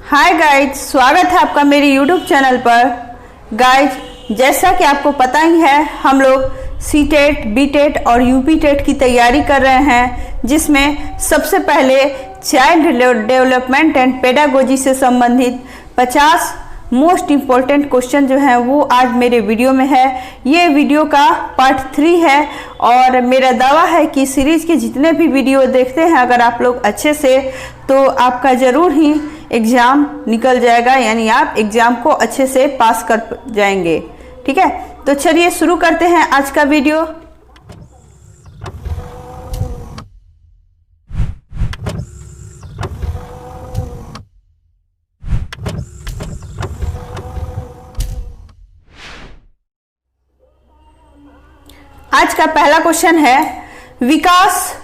Hi guys, स्वागत है आपका मेरे यूट्यूब चैनल पर। गाइज, जैसा कि आपको पता ही है, हम लोग सीटेट, बीटेट और यूपीटेट की तैयारी कर रहे हैं, जिसमें सबसे पहले चाइल्ड डेवलपमेंट एंड पेडागोजी से संबंधित 50 मोस्ट इम्पोर्टेंट क्वेश्चन जो हैं वो आज मेरे वीडियो में है। ये वीडियो का पार्ट 3 है और मेरा दावा है कि सीरीज के जितने भी वीडियो देखते हैं अगर आप लोग अच्छे से, तो आपका ज़रूर ही एग्ज़ाम निकल जाएगा, यानी आप एग्ज़ाम को अच्छे से पास कर जाएंगे। ठीक है, तो चलिए शुरू करते हैं आज का वीडियो। आज का पहला क्वेश्चन है विकास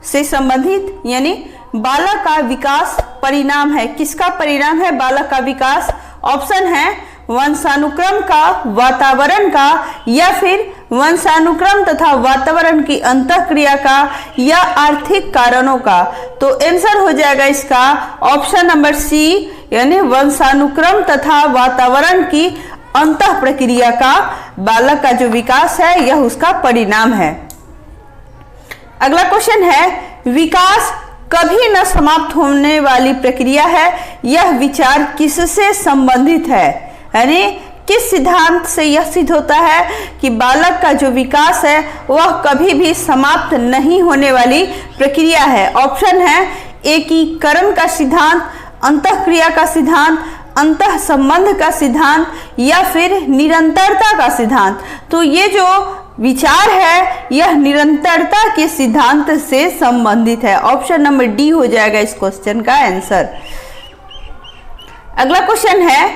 से संबंधित, यानी बालक का विकास परिणाम है। किसका परिणाम है बालक का विकास? ऑप्शन है वंशानुक्रम का, वातावरण का, या फिर वंशानुक्रम तथा वातावरण की अंतःक्रिया का, या आर्थिक कारणों का। तो आंसर हो जाएगा इसका ऑप्शन नंबर सी, यानी वंशानुक्रम तथा वातावरण की अंतः प्रक्रिया का बालक का जो विकास है यह उसका परिणाम है। अगला क्वेश्चन है विकास कभी न समाप्त होने वाली प्रक्रिया है, यह विचार किससे संबंधित है? यानी किस सिद्धांत से यह सिद्ध होता है कि बालक का जो विकास है वह कभी भी समाप्त नहीं होने वाली प्रक्रिया है? ऑप्शन है एकीकरण का सिद्धांत, अंतःक्रिया का सिद्धांत, अंतः संबंध का सिद्धांत, या फिर निरंतरता का सिद्धांत। तो ये जो विचार है यह निरंतरता के सिद्धांत से संबंधित है। ऑप्शन नंबर डी हो जाएगा इस क्वेश्चन का आंसर। अगला क्वेश्चन है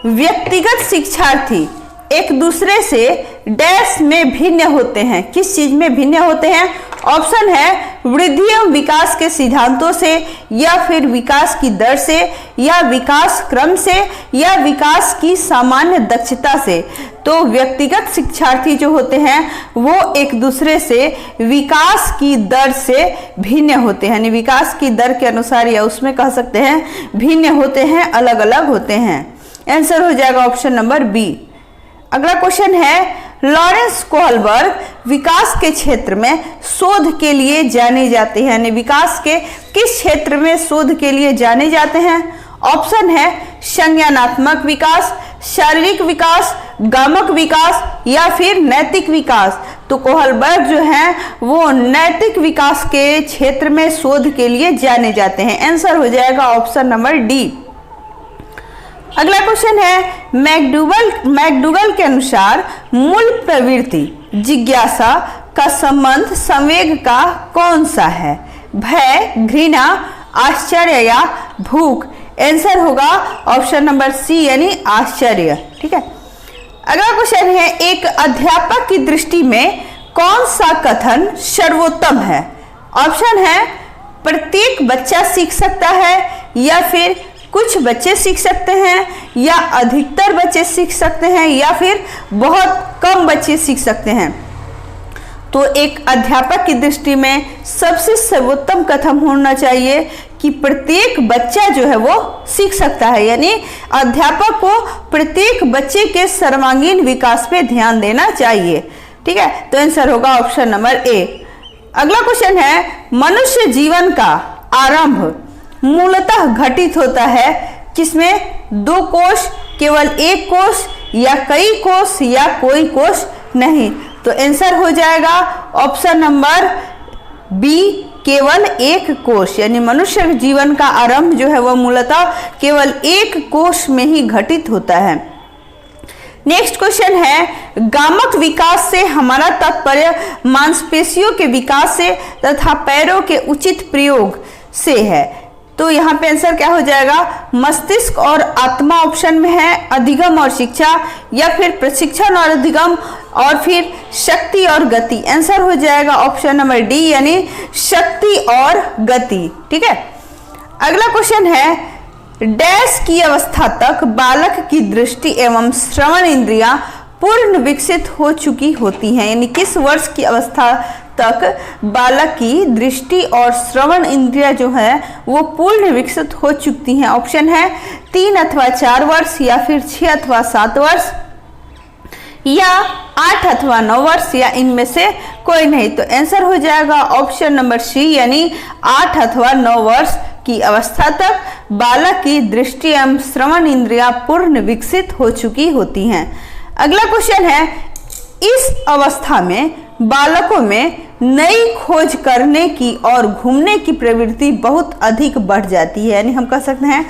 व्यक्तिगत शिक्षार्थी एक दूसरे से डैश में भिन्न होते हैं। किस चीज में भिन्न होते हैं? ऑप्शन है वृद्धि एवं विकास के सिद्धांतों से, या फिर विकास की दर से, या विकास क्रम से, या विकास की सामान्य दक्षता से। तो व्यक्तिगत शिक्षार्थी जो होते हैं वो एक दूसरे से विकास की दर से भिन्न होते हैं, यानी विकास की दर के अनुसार या उसमें कह सकते हैं भिन्न होते हैं, अलग अलग होते हैं। आंसर हो जाएगा ऑप्शन नंबर बी। अगला क्वेश्चन है लॉरेंस कोहलबर्ग विकास के क्षेत्र में शोध के लिए जाने जाते हैं, यानी विकास के किस क्षेत्र में शोध के लिए जाने जाते हैं? ऑप्शन है संज्ञानात्मक विकास, शारीरिक विकास, गामक विकास, या फिर नैतिक विकास। तो कोहलबर्ग जो हैं वो नैतिक विकास के क्षेत्र में शोध के लिए जाने जाते हैं। आंसर हो जाएगा ऑप्शन नंबर डी। अगला क्वेश्चन है मैकडूगल के अनुसार मूल प्रवृत्ति जिज्ञासा का संबंध संवेग का कौन सा है? भय, घृणा, आश्चर्य, या भूख? आंसर होगा ऑप्शन नंबर सी, यानी आश्चर्य। ठीक है, अगला क्वेश्चन है एक अध्यापक की दृष्टि में कौन सा कथन सर्वोत्तम है? ऑप्शन है प्रत्येक बच्चा सीख सकता है, या फिर कुछ बच्चे सीख सकते हैं, या अधिकतर बच्चे सीख सकते हैं, या फिर बहुत कम बच्चे सीख सकते हैं। तो एक अध्यापक की दृष्टि में सबसे सर्वोत्तम कथन होना चाहिए कि प्रत्येक बच्चा जो है वो सीख सकता है, यानी अध्यापक को प्रत्येक बच्चे के सर्वांगीण विकास पे ध्यान देना चाहिए। ठीक है, तो आंसर होगा ऑप्शन नंबर ए। अगला क्वेश्चन है मनुष्य जीवन का आरंभ मूलतः घटित होता है किसमें? 2 कोष, केवल 1 कोष, या कई कोष, या कोई कोष नहीं? तो आंसर हो जाएगा ऑप्शन नंबर बी, केवल 1 कोष, यानी मनुष्य जीवन का आरंभ जो है वह मूलतः केवल 1 कोष में ही घटित होता है। नेक्स्ट क्वेश्चन है गामक विकास से हमारा तात्पर्य मांसपेशियों के विकास से तथा पैरों के उचित प्रयोग से है। तो यहाँ पे आंसर क्या हो जाएगा? मस्तिष्क और आत्मा ऑप्शन में है, अधिगम और शिक्षा, या फिर प्रशिक्षण और अधिगम, और फिर शक्ति और गति। आंसर हो जाएगा ऑप्शन नंबर डी, यानी शक्ति और गति। ठीक है, अगला क्वेश्चन है डैश की अवस्था तक बालक की दृष्टि एवं श्रवण इंद्रियां पूर्ण विकसित हो चुकी होती हैं, यानी किस वर्ष की अवस्था तक बालक की दृष्टि और श्रवण इंद्रिया जो है वो पूर्ण विकसित हो चुकी हैं। ऑप्शन है 3 अथवा 4 वर्ष, या फिर 6 अथवा 7 वर्ष, या 8 अथवा 9 वर्ष, या इनमें से कोई नहीं। तो आंसर हो जाएगा ऑप्शन नंबर सी, यानी 8 अथवा 9 वर्ष की अवस्था तक बालक की दृष्टि एवं श्रवण इंद्रियां पूर्ण विकसित हो चुकी होती हैं। अगला क्वेश्चन है, इस अवस्था में बालकों में नई खोज करने की और घूमने की प्रवृत्ति बहुत अधिक बढ़ जाती है। यानी हम कह सकते हैं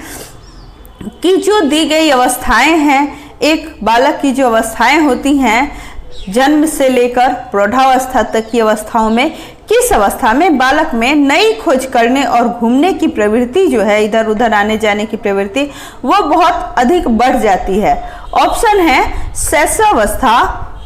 कि जो दी गई अवस्थाएं हैं, एक बालक की जो अवस्थाएं होती हैं जन्म से लेकर प्रौढ़ावस्था तक की अवस्थाओं में, किस अवस्था में बालक में नई खोज करने और घूमने की प्रवृत्ति जो है, इधर उधर आने जाने की प्रवृत्ति, वो बहुत अधिक बढ़ जाती है। ऑप्शन है शैशवावस्था,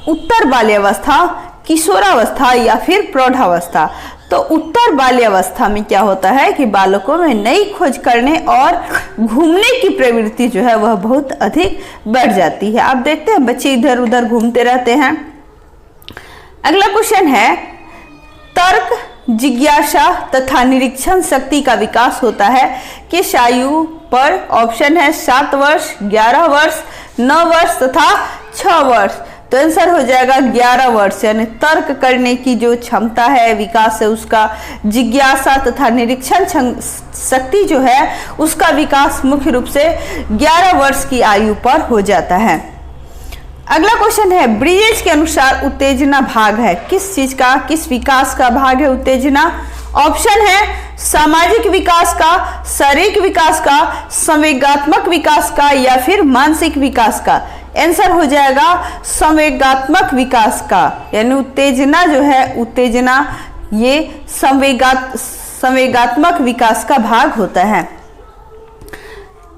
उत्तर बाल्यावस्था, किशोरावस्था, या फिर प्रौढ़ावस्था। तो उत्तर बाल्यावस्था में क्या होता है कि बालकों में नई खोज करने और घूमने की प्रवृत्ति जो है वह बहुत अधिक बढ़ जाती है। आप देखते हैं बच्चे इधर उधर घूमते रहते हैं। अगला क्वेश्चन है, तर्क, जिज्ञासा तथा निरीक्षण शक्ति का विकास होता है किस आयु पर? ऑप्शन है 7 वर्ष, 11 वर्ष, 9 वर्ष तथा 6 वर्ष। तो आंसर हो जाएगा 11 वर्ष, यानी तर्क करने की जो क्षमता है, विकास है उसका, जिज्ञासा तथा निरीक्षण शक्ति जो है उसका विकास मुख्य रूप से 11 वर्ष की आयु पर हो जाता है। अगला क्वेश्चन है, ब्रिजेश के अनुसार उत्तेजना भाग है किस चीज का, किस विकास का भाग है उत्तेजना? ऑप्शन है सामाजिक विकास का, शारीरिक विकास का, संवेगात्मक विकास का, या फिर मानसिक विकास का। आंसर हो जाएगा संवेगात्मक विकास का, यानी उत्तेजना जो है, उत्तेजना ये संवेगात्मक विकास का भाग होता है।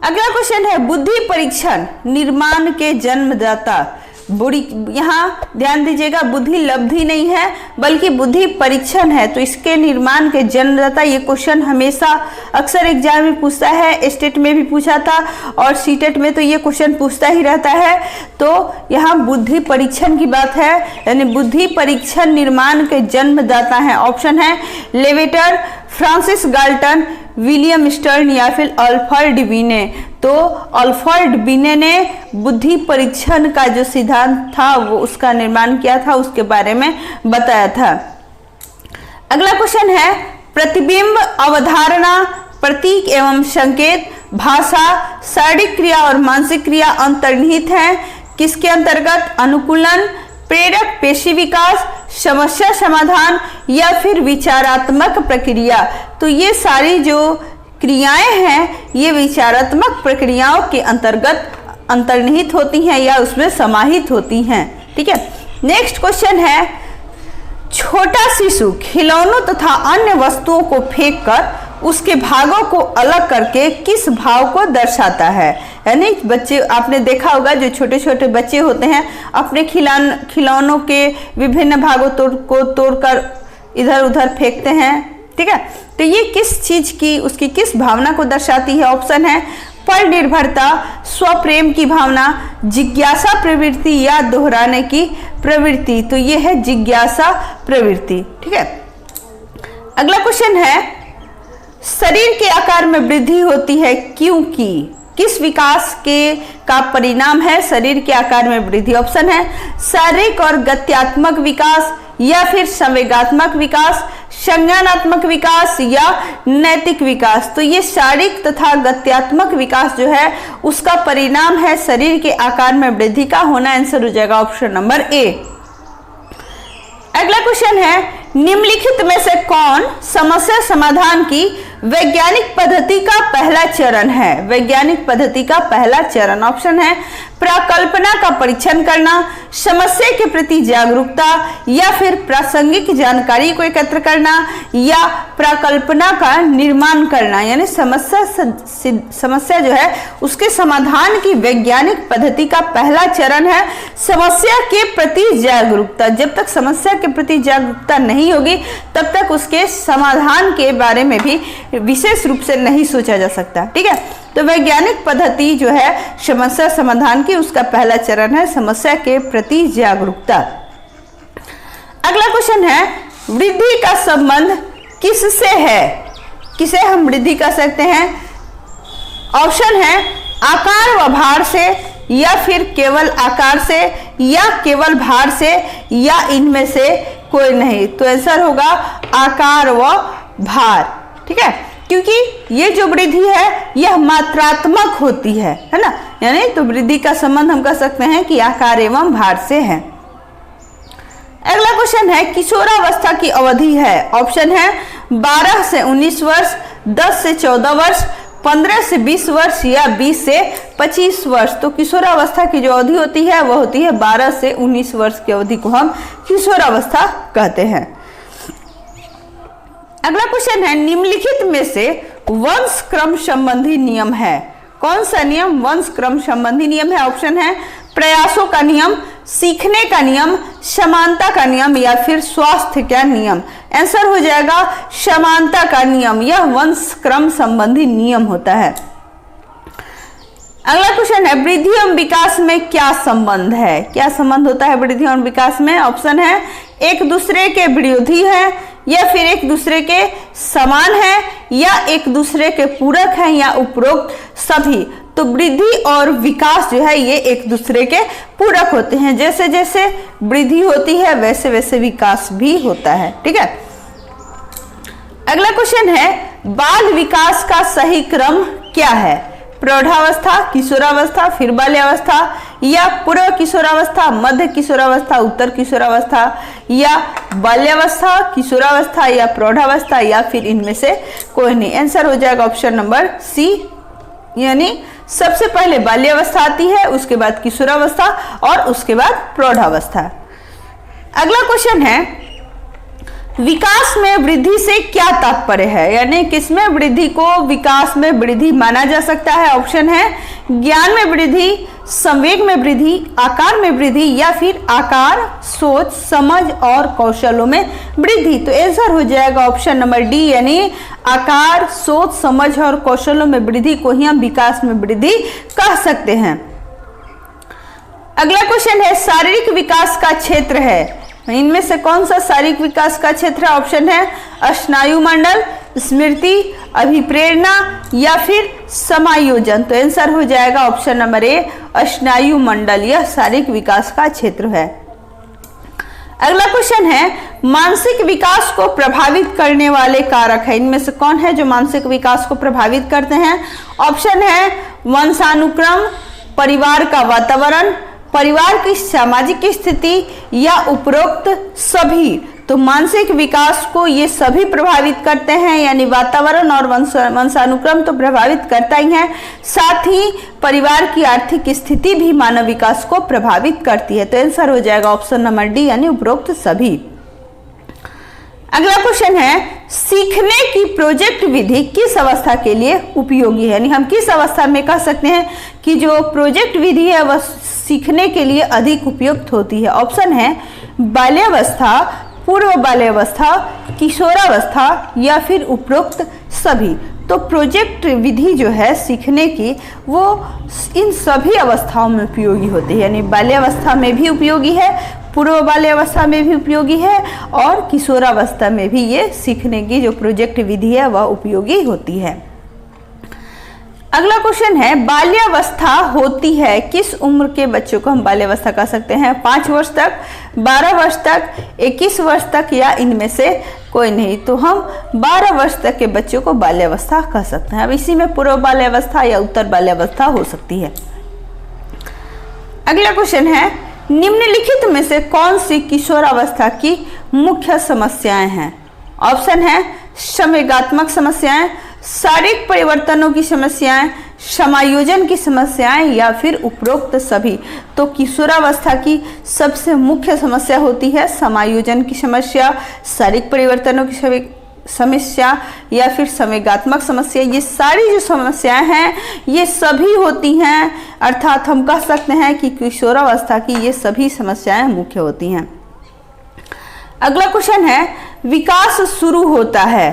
अगला क्वेश्चन है, बुद्धि परीक्षण निर्माण के जन्मदाता। यहाँ ध्यान दीजिएगा, बुद्धि लब्धि नहीं है बल्कि बुद्धि परीक्षण है। तो इसके निर्माण के जन्मदाता, ये क्वेश्चन हमेशा अक्सर एग्जाम में पूछता है, स्टेट में भी पूछा था और सीटेट में तो ये क्वेश्चन पूछता ही रहता है। तो यहाँ बुद्धि परीक्षण की बात है, यानी बुद्धि परीक्षण निर्माण के जन्मदाता है। ऑप्शन है levator, Francis Galton, William stern, या फिर अल्फ्रेड बिने। तो अल्फ्रेड बिने ने बुद्धि परीक्षण का जो सिद्धांत था वो उसका निर्माण किया था, उसके बारे में बताया था। अगला क्वेश्चन है, प्रतिबिंब, अवधारणा, प्रतीक एवं संकेत, भाषा, शारीरिक क्रिया और मानसिक क्रिया अंतर्निहित है किसके अंतर्गत? अनुकूलन, प्रेरक पेशी विकास, समस्या समाधान, या फिर विचारात्मक प्रक्रिया। तो ये सारी जो क्रियाएं हैं ये विचारात्मक प्रक्रियाओं के अंतर्गत अंतर्निहित होती हैं या उसमें समाहित होती हैं। ठीक है, नेक्स्ट क्वेश्चन है, छोटा शिशु खिलौनों तथा अन्य वस्तुओं को फेंककर उसके भागों को अलग करके किस भाव को दर्शाता है? यानी बच्चे, आपने देखा होगा जो छोटे छोटे बच्चे होते हैं अपने खिलौनों के विभिन्न भागों को तोड़कर इधर उधर फेंकते हैं। ठीक है, तो ये किस चीज की, उसकी किस भावना को दर्शाती है? ऑप्शन है पर निर्भरता, स्वप्रेम की भावना, जिज्ञासा प्रवृत्ति, या दोहराने की प्रवृत्ति। तो ये है जिज्ञासा प्रवृत्ति। ठीक है, अगला क्वेश्चन है, शरीर के आकार में वृद्धि होती है क्योंकि? किस विकास का परिणाम है शरीर के आकार में वृद्धि? ऑप्शन है शारीरिक और गत्यात्मक विकास, या फिर संवेगात्मक विकास, संज्ञानात्मक विकास, या नैतिक विकास। तो ये शारीरिक तथा गत्यात्मक विकास जो है उसका परिणाम है शरीर के आकार में वृद्धि का होना। आंसर हो जाएगा ऑप्शन नंबर ए। अगला क्वेश्चन है, निम्नलिखित में से कौन समस्या समाधान की वैज्ञानिक पद्धति का पहला चरण है? वैज्ञानिक पद्धति का पहला चरण, ऑप्शन है प्राकल्पना का परीक्षण करना, समस्या के प्रति जागरूकता, या फिर प्रासंगिक जानकारी को एकत्र करना, या प्राकल्पना का निर्माण करना। यानी समस्या जो है उसके समाधान की वैज्ञानिक पद्धति का पहला चरण है समस्या के प्रति जागरूकता। जब तक समस्या के प्रति जागरूकता नहीं होगी तब तक उसके समाधान के बारे में भी विशेष रूप से नहीं सोचा जा सकता। ठीक है, तो वैज्ञानिक पद्धति जो है समस्या समाधान की, उसका पहला चरण है समस्या के प्रति जागरूकता। अगला क्वेश्चन है, वृद्धि का संबंध किससे है? किसे हम वृद्धि कह सकते हैं? ऑप्शन है आकार व भार से, या फिर केवल आकार से, या केवल भार से, या इनमें से कोई नहीं। तो आंसर होगा आकार व भार। ठीक है, क्योंकि ये जो वृद्धि है यह मात्रात्मक होती है ना, यानी तो वृद्धि का संबंध हम कह सकते हैं कि आकार एवं भार से है। अगला क्वेश्चन है किशोरावस्था की अवधि है। ऑप्शन है 12 से 19 वर्ष, 10 से 14 वर्ष, 15 से 20 वर्ष, या 20 से 25 वर्ष। तो किशोरावस्था की जो अवधि होती है वह होती है 12 से 19 वर्ष की अवधि को हम किशोरावस्था कहते हैं। अगला क्वेश्चन है निम्नलिखित में से वंश क्रम संबंधी नियम है। कौन सा नियम वंश क्रम संबंधी नियम है? ऑप्शन है प्रयासों का नियम, सीखने का नियम, समानता का नियम, या फिर स्वास्थ्य का नियम। आंसर हो जाएगा समानता का नियम। यह वंश क्रम संबंधी नियम होता है। अगला क्वेश्चन है वृद्धि एवं विकास में क्या संबंध है? क्या संबंध होता है वृद्धि एवं विकास में? ऑप्शन है एक दूसरे के विरोधी है, या फिर एक दूसरे के समान है, या एक दूसरे के पूरक है, या उपरोक्त सभी। तो वृद्धि और विकास जो है ये एक दूसरे के पूरक होते हैं। जैसे जैसे वृद्धि होती है वैसे वैसे विकास भी होता है। ठीक है, अगला क्वेश्चन है बाल विकास का सही क्रम क्या है? प्रौढ़ावस्था, किशोरावस्था, फिर बाल्यावस्था, या पूर्व किशोरावस्था, मध्य किशोरावस्था, उत्तर किशोरावस्था, या बाल्यावस्था, किशोरावस्था, या प्रौढ़ावस्था, या फिर इनमें से कोई नहीं। आंसर हो जाएगा ऑप्शन नंबर सी, यानी सबसे पहले बाल्यावस्था आती है, उसके बाद किशोरावस्था और उसके बाद प्रौढ़ावस्था। अगला क्वेश्चन है विकास में वृद्धि से क्या तात्पर्य है? यानी किसमें वृद्धि को विकास में वृद्धि माना जा सकता है? ऑप्शन है ज्ञान में वृद्धि, संवेग में वृद्धि, आकार में वृद्धि, या फिर आकार, सोच, समझ और कौशलों में वृद्धि। तो आंसर हो जाएगा ऑप्शन नंबर डी, यानी आकार, सोच, समझ और कौशलों में वृद्धि को ही हम विकास में वृद्धि कह सकते हैं। अगला क्वेश्चन है शारीरिक विकास का क्षेत्र है। इनमें से कौन सा शारीरिक विकास का क्षेत्र? ऑप्शन है स्नायु मंडल, स्मृति, अभिप्रेरणा, या फिर समायोजन। तो आंसर हो जाएगा ऑप्शन नंबर ए, स्नायु मंडल। यह शारीरिक विकास का क्षेत्र है। अगला क्वेश्चन है मानसिक विकास को प्रभावित करने वाले कारक है। इनमें से कौन है जो मानसिक विकास को प्रभावित करते हैं? ऑप्शन है वंशानुक्रम, परिवार का वातावरण, परिवार की सामाजिक स्थिति, या उपरोक्त सभी। तो मानसिक विकास को ये सभी प्रभावित करते हैं, यानी वातावरण और वंशानुक्रम तो प्रभावित करता ही है, साथ ही परिवार की आर्थिक स्थिति भी मानव विकास को प्रभावित करती है। तो आंसर हो जाएगा ऑप्शन नंबर डी, यानी उपरोक्त सभी। अगला क्वेश्चन है सीखने की प्रोजेक्ट विधि किस अवस्था के लिए उपयोगी है? यानी हम किस अवस्था में कह सकते हैं कि जो प्रोजेक्ट विधि है वह सीखने के लिए अधिक उपयुक्त होती है? ऑप्शन है बाल्यावस्था, पूर्व बाल्यावस्था, किशोरावस्था, या फिर उपरोक्त सभी। तो प्रोजेक्ट विधि जो है सीखने की वो इन सभी अवस्थाओं में उपयोगी होती है, यानी बाल्यावस्था में भी उपयोगी है, पूर्व बाल्यावस्था में भी उपयोगी है, और किशोरावस्था में भी ये सीखने की जो प्रोजेक्ट विधि है वह उपयोगी होती है। अगला क्वेश्चन है बाल्यावस्था होती है किस उम्र के बच्चों को हम बाल्यावस्था कह सकते हैं? 5 वर्ष तक, 12 वर्ष तक, 21 वर्ष तक, या इनमें से कोई नहीं। तो हम 12 वर्ष तक के बच्चों को बाल्यावस्था कह सकते हैं। अब इसी में पूर्व बाल्यावस्था या उत्तर बाल्यावस्था हो सकती है। अगला क्वेश्चन है निम्नलिखित में से कौन सी किशोरावस्था की मुख्य समस्याएं हैं? ऑप्शन है संवेगात्मक समस्याएं, शारीरिक परिवर्तनों की समस्याएं, समायोजन की समस्याएं, या फिर उपरोक्त सभी। तो किशोरावस्था की सबसे मुख्य समस्या होती है समायोजन की समस्या, शारीरिक परिवर्तनों की समस्या, या फिर संवेगात्मक समस्या। ये सारी जो समस्याएं हैं ये सभी होती हैं, अर्थात हम कह सकते हैं कि किशोरावस्था की ये सभी समस्याएं मुख्य होती हैं। अगला क्वेश्चन है विकास शुरू होता है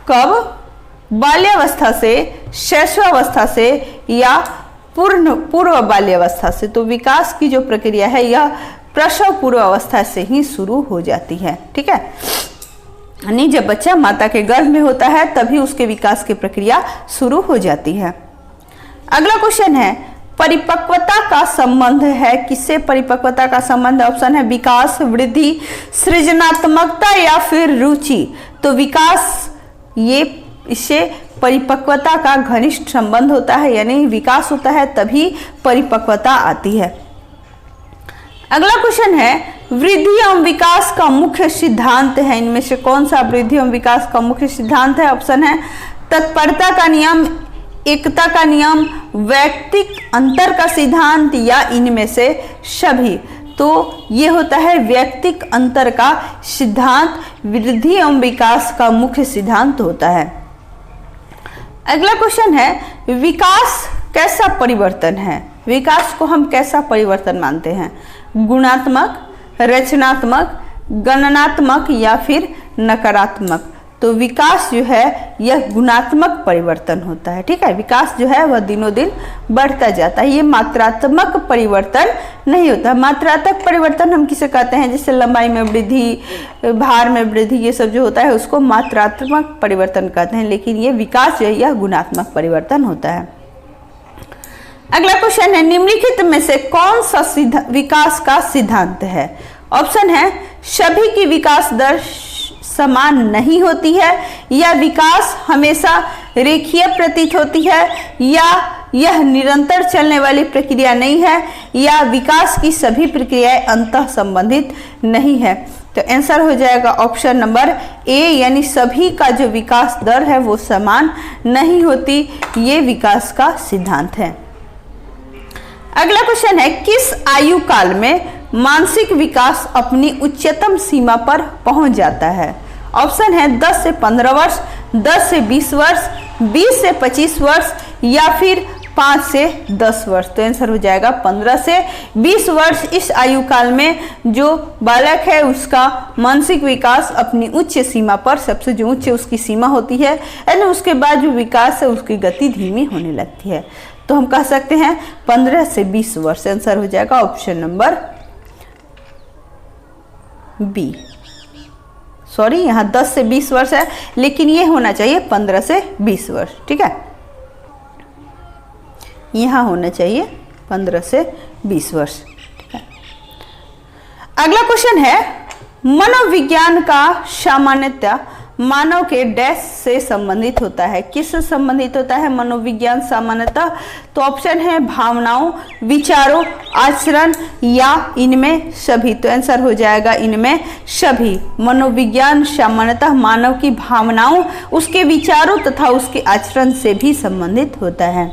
कब? बाल्यावस्था से, शैशवावस्था से, या पूर्व बाल्यावस्था से। तो विकास की जो प्रक्रिया है यह प्रसव पूर्व अवस्था से ही शुरू हो जाती है। ठीक है, यानी जब बच्चा माता के गर्भ में होता है तभी उसके विकास की प्रक्रिया शुरू हो जाती है। अगला क्वेश्चन है, परिपक्वता का संबंध है किससे परिपक्वता का संबंध? ऑप्शन है विकास, वृद्धि, सृजनात्मकता या फिर रुचि। तो विकास, ये इससे परिपक्वता का घनिष्ठ संबंध होता है, यानी विकास होता है तभी परिपक्वता आती है। अगला क्वेश्चन है, वृद्धि एवं विकास का मुख्य सिद्धांत है, इनमें से कौन सा वृद्धि एवं विकास का मुख्य सिद्धांत है? ऑप्शन है तत्परता का नियम, एकता का नियम, वैयक्तिक अंतर का सिद्धांत या इनमें से सभी। तो ये होता है वैयक्तिक अंतर का सिद्धांत, वृद्धि एवं विकास का मुख्य सिद्धांत होता है। अगला क्वेश्चन है, विकास कैसा परिवर्तन है? विकास को हम कैसा परिवर्तन मानते हैं? गुणात्मक, रचनात्मक, गणनात्मक या फिर नकारात्मक? तो विकास जो है यह गुणात्मक परिवर्तन होता है। ठीक है, विकास जो है वह दिनों दिन बढ़ता जाता है, ये मात्रात्मक परिवर्तन नहीं होता। मात्रात्मक परिवर्तन हम किसे कहते हैं? जैसे लंबाई में वृद्धि, भार में वृद्धि, ये सब जो होता है उसको मात्रात्मक परिवर्तन कहते हैं, लेकिन ये विकास जो है यह गुणात्मक परिवर्तन होता है। अगला क्वेश्चन है, निम्नलिखित में से कौन सा विकास का सिद्धांत है? ऑप्शन है सभी की विकास दर समान नहीं होती है, या विकास हमेशा रेखीय प्रतीत होती है, या यह निरंतर चलने वाली प्रक्रिया नहीं है, या विकास की सभी प्रक्रियाएं अंतः संबंधित नहीं है। तो आंसर हो जाएगा ऑप्शन नंबर ए, यानी सभी का जो विकास दर है वो समान नहीं होती, ये विकास का सिद्धांत है। अगला क्वेश्चन है, किस आयु काल में मानसिक विकास अपनी उच्चतम सीमा पर पहुंच जाता है? ऑप्शन है 10 से 15 वर्ष, 10 से 20 वर्ष, 20 से 25 वर्ष या फिर 5 से 10 वर्ष। तो आंसर हो जाएगा 15 से 20 वर्ष। इस आयु काल में जो बालक है उसका मानसिक विकास अपनी उच्च सीमा पर, सबसे जो उच्च उसकी सीमा होती है, यानी उसके बाद जो विकास है उसकी गति धीमी होने लगती है। तो हम कह सकते हैं 15 से 20 वर्ष। आंसर हो जाएगा ऑप्शन नंबर बी। सॉरी, यहाँ 10 से 20 वर्ष है, लेकिन ये होना चाहिए 15 से 20 वर्ष। ठीक है, यहाँ होना चाहिए 15 से 20 वर्ष। ठीक है, अगला क्वेश्चन है, मनोविज्ञान का सामान्यतः मानव के डैश से संबंधित होता है? किससे संबंधित होता है मनोविज्ञान सामान्यतः? तो ऑप्शन है भावनाओं, विचारों, आचरण या इनमें सभी। तो आंसर हो जाएगा इनमें सभी। मनोविज्ञान सामान्यतः मानव की भावनाओं, उसके विचारों तथा उसके आचरण से भी संबंधित होता है।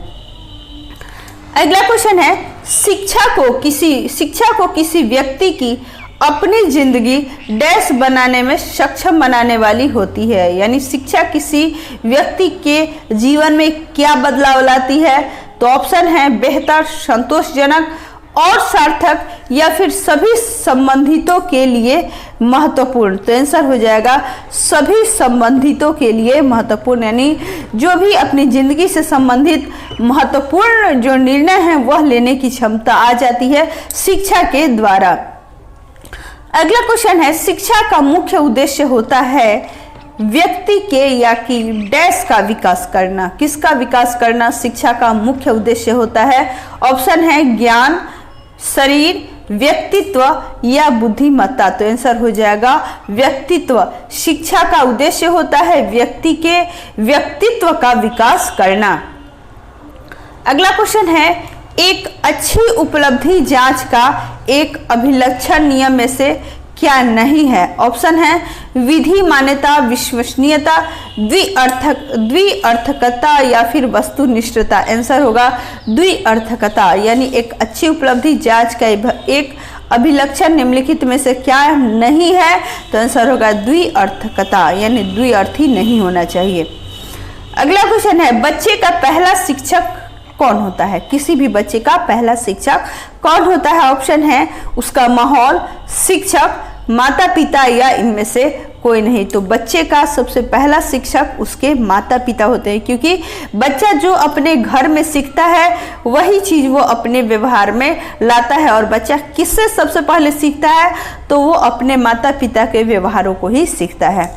अगला क्वेश्चन है, शिक्षा को किसी व्यक्ति की अपनी जिंदगी डैश बनाने में सक्षम बनाने वाली होती है, यानी शिक्षा किसी व्यक्ति के जीवन में क्या बदलाव लाती है? तो ऑप्शन है बेहतर, संतोषजनक और सार्थक या फिर सभी संबंधितों के लिए महत्वपूर्ण। तो आंसर हो जाएगा सभी संबंधितों के लिए महत्वपूर्ण, यानी जो भी अपनी जिंदगी से संबंधित महत्वपूर्ण जो निर्णय है वह लेने की क्षमता आ जाती है शिक्षा के द्वारा। अगला क्वेश्चन है, शिक्षा का मुख्य उद्देश्य होता है व्यक्ति के या कि डैश का विकास करना। किसका विकास करना शिक्षा का मुख्य उद्देश्य होता है? ऑप्शन है ज्ञान, शरीर, व्यक्तित्व या बुद्धिमत्ता। तो आंसर हो जाएगा व्यक्तित्व। शिक्षा का उद्देश्य होता है व्यक्ति के व्यक्तित्व का विकास करना। अगला क्वेश्चन है, एक अच्छी उपलब्धि जांच का एक अभिलक्षण नियम में से क्या नहीं है? ऑप्शन है विधि, मान्यता, विश्वसनीयता, द्विअर्थकता या फिर वस्तुनिष्ठता। आंसर होगा द्विअर्थकता, यानी एक अच्छी उपलब्धि जांच का एक अभिलक्षण निम्नलिखित में से क्या नहीं है? तो आंसर होगा द्विअर्थकता, यानी द्विअर्थी नहीं होना चाहिए। अगला क्वेश्चन है, बच्चे का पहला शिक्षक कौन होता है? किसी भी बच्चे का पहला शिक्षक कौन होता है? ऑप्शन है उसका माहौल, शिक्षक, माता पिता या इनमें से कोई नहीं। तो बच्चे का सबसे पहला शिक्षक उसके माता पिता होते हैं, क्योंकि बच्चा जो अपने घर में सीखता है वही चीज वो अपने व्यवहार में लाता है। और बच्चा किससे सबसे पहले सीखता है? तो वो अपने माता पिता के व्यवहारों को ही सीखता है।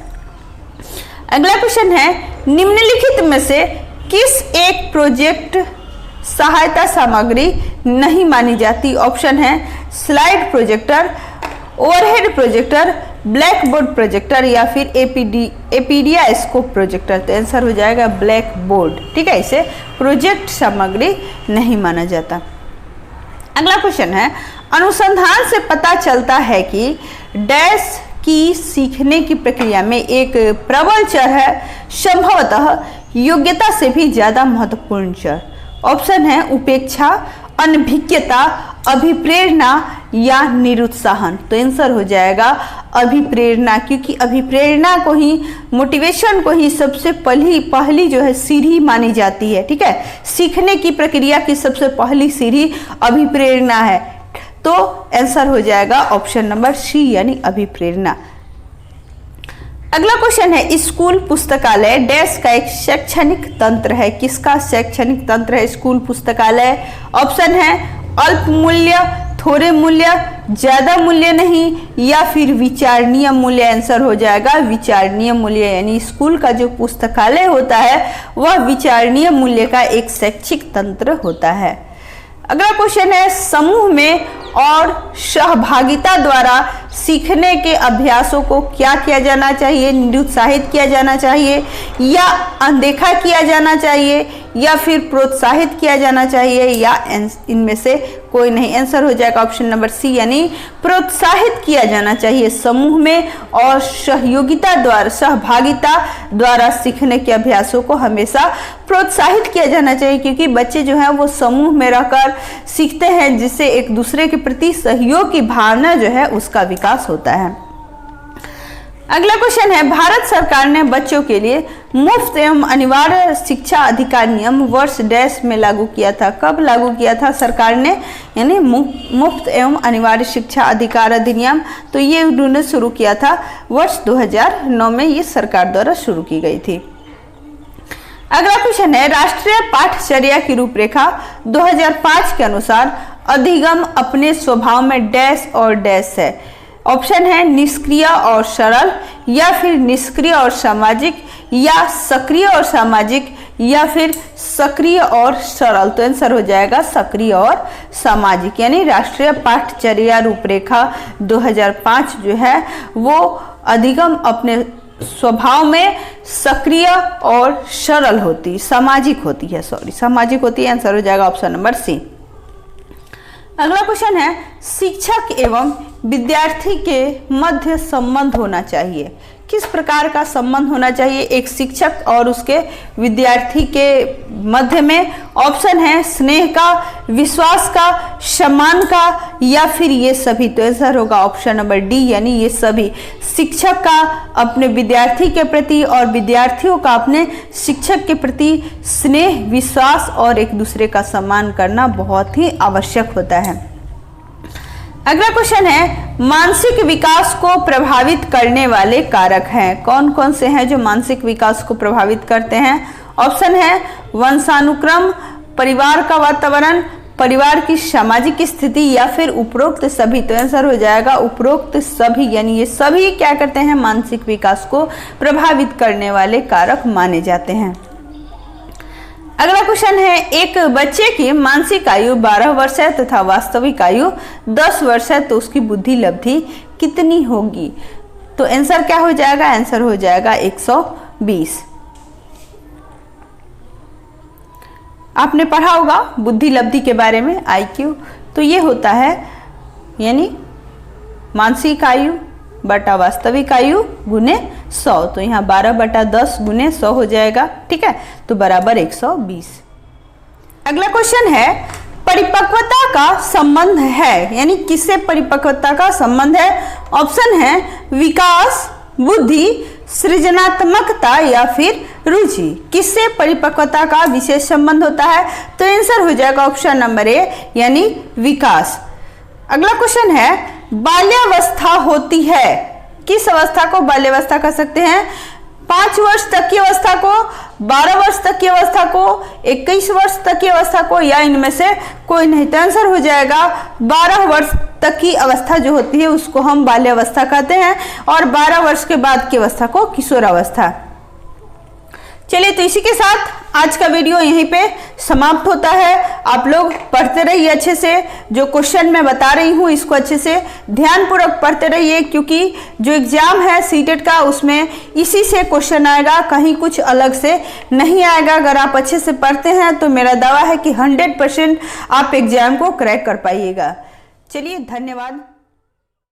अगला क्वेश्चन है, निम्नलिखित में से किस एक प्रोजेक्ट सहायता सामग्री नहीं मानी जाती? ऑप्शन है slide projector, overhead projector, black board projector या फिर एपीडिया स्कोप प्रोजेक्टर। तो आंसर हो जाएगा ब्लैक बोर्ड। ठीक है, इसे प्रोजेक्ट सामग्री नहीं माना जाता। अगला क्वेश्चन है, अनुसंधान से पता चलता है कि डैश की सीखने की प्रक्रिया में एक प्रबल चर है, संभवतः योग्यता से भी ज्यादा महत्वपूर्ण चर। ऑप्शन है उपेक्षा, अनभिज्ञता, अभिप्रेरणा या निरुत्साहन। तो आंसर हो जाएगा अभिप्रेरणा, क्योंकि अभिप्रेरणा को ही, मोटिवेशन को ही सबसे पहली जो है सीढ़ी मानी जाती है। ठीक है, सीखने की प्रक्रिया की सबसे पहली सीढ़ी अभिप्रेरणा है। तो आंसर हो जाएगा ऑप्शन नंबर सी यानी अभिप्रेरणा। अगला क्वेश्चन है, स्कूल पुस्तकालय डैश का एक शैक्षणिक तंत्र है। किसका शैक्षणिक तंत्र है स्कूल पुस्तकालय? ऑप्शन है अल्प मूल्य, थोड़े मूल्य, ज्यादा मूल्य नहीं या फिर विचारणीय मूल्य। आंसर हो जाएगा विचारणीय मूल्य, यानी स्कूल का जो पुस्तकालय होता है वह विचारणीय मूल्य का एक शैक्षिक तंत्र होता है। अगला क्वेश्चन है, समूह में और सहभागिता द्वारा सीखने के अभ्यासों को क्या किया जाना चाहिए? निरुत्साहित किया जाना चाहिए या अनदेखा किया जाना चाहिए या फिर प्रोत्साहित किया जाना चाहिए या इनमें से कोई नहीं। आंसर हो जाएगा ऑप्शन नंबर सी यानी प्रोत्साहित किया जाना चाहिए। समूह में और सहभागिता द्वारा सीखने के अभ्यासों को हमेशा प्रोत्साहित किया जाना चाहिए, क्योंकि बच्चे जो है वो समूह में रहकर सीखते हैं, जिससे एक दूसरे के प्रति सहयोग की भावना जो है उसका विकास होता है। अगला क्वेश्चन है, भारत सरकार ने बच्चों के लिए मुफ्त एवं अनिवार्य शिक्षा अधिकार नियम वर्ष डैश में लागू किया था। कब लागू किया था सरकार ने? यानी मुफ्त एवं अनिवार्य शिक्षा अधिकार अधिनियम, तो ये उन्होंने शुरू किया था वर्ष 2009 में, ये सरकार द्वारा शुरू की गई थी। अगला क्वेश्चन है, राष्ट्रीय पाठचर्या की रूपरेखा 2005 के अनुसार अधिगम अपने स्वभाव में डैश और डैश है। ऑप्शन है निष्क्रिय और सरल या फिर निष्क्रिय और सामाजिक या सक्रिय और सामाजिक या फिर सक्रिय और सरल। तो आंसर हो जाएगा सक्रिय और सामाजिक, यानी राष्ट्रीय पाठचर्या रूपरेखा 2005 जो है वो अधिगम अपने स्वभाव में सक्रिय और सरल होती, सामाजिक होती है, सामाजिक होती है। आंसर हो जाएगा ऑप्शन नंबर सी। अगला क्वेश्चन है, शिक्षक एवं विद्यार्थी के मध्य संबंध होना चाहिए। किस प्रकार का संबंध होना चाहिए एक शिक्षक और उसके विद्यार्थी के मध्य में? ऑप्शन है स्नेह का, विश्वास का, सम्मान का या फिर ये सभी। तो आंसर होगा ऑप्शन नंबर डी यानी ये सभी। शिक्षक का अपने विद्यार्थी के प्रति और विद्यार्थियों का अपने शिक्षक के प्रति स्नेह, विश्वास और एक दूसरे का सम्मान करना बहुत ही आवश्यक होता है। अगला क्वेश्चन है, मानसिक विकास को प्रभावित करने वाले कारक हैं। कौन कौन से हैं जो मानसिक विकास को प्रभावित करते हैं? ऑप्शन है वंशानुक्रम, परिवार का वातावरण, परिवार की सामाजिक स्थिति या फिर उपरोक्त सभी। तो आंसर हो जाएगा उपरोक्त सभी, यानी ये सभी क्या करते हैं मानसिक विकास को प्रभावित करने वाले कारक माने जाते हैं। अगला क्वेश्चन है, एक बच्चे की मानसिक आयु 12 वर्ष है तथा वास्तविक आयु 10 वर्ष है, तो उसकी बुद्धि लब्धि कितनी होगी? तो आंसर क्या हो जाएगा? आंसर हो जाएगा 120। आपने पढ़ा होगा बुद्धि लब्धि के बारे में, IQ। तो ये होता है यानी मानसिक आयु बटा वास्तविक आयु गुने 100। तो यहाँ 12/10 गुने 100 हो जाएगा। ठीक है, तो बराबर 120। अगला क्वेश्चन है, परिपक्वता का संबंध है, यानी किससे परिपक्वता का संबंध है? ऑप्शन है विकास, बुद्धि, सृजनात्मकता या फिर रुचि। किससे परिपक्वता का विशेष संबंध होता है? तो आंसर हो जाएगा ऑप्शन नंबर ए यानी विकास। अगला क्वेश्चन है, बाल्यावस्था होती है, किस अवस्था को बाल्यावस्था कह सकते हैं? 5 वर्ष तक की अवस्था को, 12 वर्ष तक की अवस्था को, 21 वर्ष तक की अवस्था को या इनमें से कोई नहीं। तो आंसर हो जाएगा 12 वर्ष तक की अवस्था जो होती है उसको हम बाल्यावस्था कहते हैं और 12 वर्ष के बाद की अवस्था को किशोरावस्था। चलिए, तो इसी के साथ आज का वीडियो यहीं पे समाप्त होता है। आप लोग पढ़ते रहिए अच्छे से, जो क्वेश्चन मैं बता रही हूँ इसको अच्छे से ध्यानपूर्वक पढ़ते रहिए, क्योंकि जो एग्जाम है सीटेट का उसमें इसी से क्वेश्चन आएगा, कहीं कुछ अलग से नहीं आएगा। अगर आप अच्छे से पढ़ते हैं तो मेरा दावा है कि 100% आप एग्जाम को क्रैक कर पाइएगा। चलिए, धन्यवाद।